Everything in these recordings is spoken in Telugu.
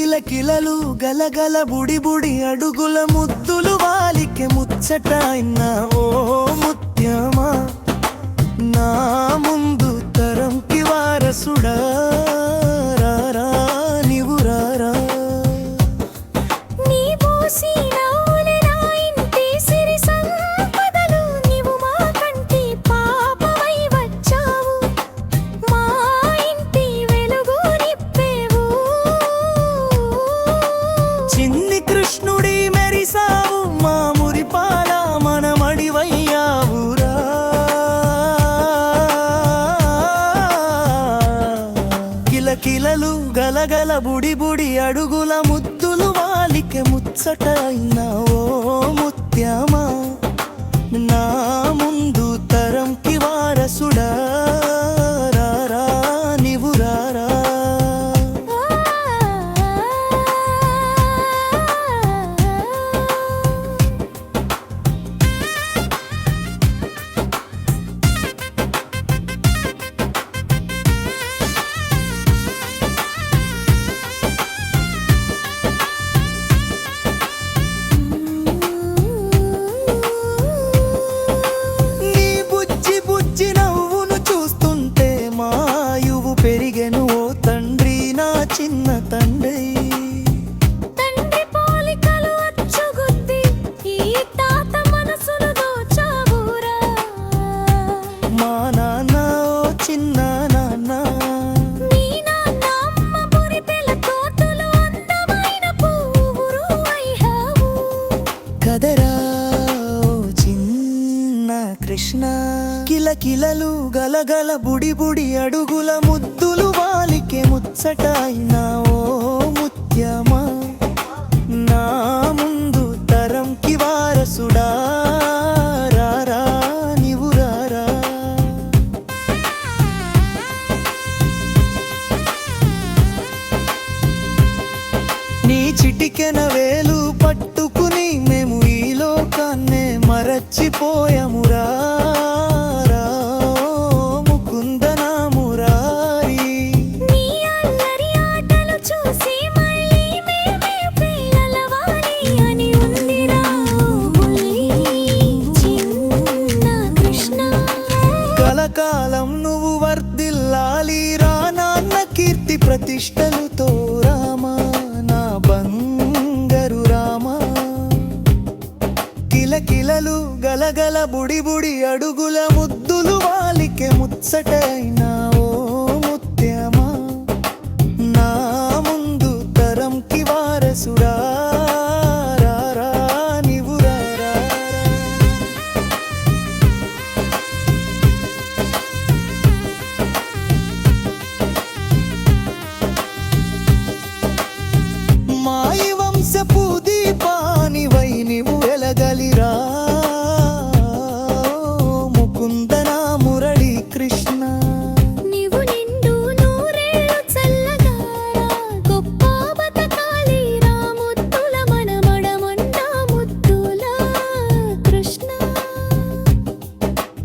కిలకిలలు గలగల బుడి బుడి అడుగుల ముద్దులు వాలికె ముచ్చట అయినా ఓ ముత్యమా నా ముందు తరంకి వారసుడా రారా నీవు రారా నీ పోసి నవ్వుల నా ఇంటి సిరి సంపదలు నీవు మా కంటి పాపమై వచ్చావు మా ఇంటి వెలుగు నిప్పేవు చిన్ని కృష్ణుడి మెరిసావు మా మురిపాల మనమడివయ్యావురా కిలకిలలు గలగల బుడి బుడి అడుగుల ముద్దులు వాలికె ముచ్చట అయినా ఓ ముత్యమా నా ముందు తరంకి వారసుడా రారా నీవు రారా నీ బుజ్జి బుజ్జి నవ్వును చూస్తుంటే మాయువు పెరిగెను ఓ తండ్రి నా చిన్న తండ్రి తండ్రి పోలికలు అచ్చుగుద్ది ఈ తాత మనసును దోచావురా మా నాన్న ఓ చిన్న నాన్న మీ నాన్న అమ్మ పురి పిల్ల తోటలో అందమైన పువ్వురు అయ్యావు కదరా ఓ చిన్న కృష్ణ కిలకిలలు గలగల బుడి బుడి అడుగుల ముద్దులు వాలికె ముచ్చట అయినా ఓ ముత్యమా నా ముందు తరంకి వారసుడా రారా నీవు రారా నీ చిటికెన వేలు పట్టుకుని మేము ఈ లోకాన్నే మరచిపోయామురా ముకుంద నా మురారి నీ అల్లరి ఆటలు చూసి మళ్ళీ మేమే పిల్లలవాలి అని ఉందిరా బుల్లి చిన్న కృష్ణ కలకాలం నువ్వు వర్ధిల్లాలి రా నాన్న కీర్తి ప్రతిష్టలతో రామా నా బంగారు రామా కిలకిలలు గలగల బుడి బుడి అడుగుల ముద్దులు వాలికె ముచ్చట అయినా ఓ ముత్యమా నా ముందు తరంకి వారసుడా రారా నీవు రారా మాయి వంశపు దీపానివై నీవు వెలగలిరా ముకుంద నా మురళి కృష్ణ నీవు నిండు నూరేళ్ళు చల్లగా గొప్ప బతకాలి రా ముద్దుల మనమడమన్న ముద్దుల కృష్ణ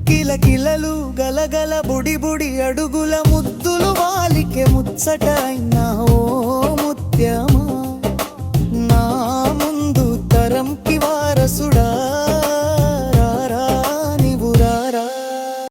కిలకిలలు గలగల బుడి బుడి అడుగుల ముద్దులు వాలికె ముచ్చట అయినా ఓ ముత్యమా నా ముందు తరంకి వారసుడా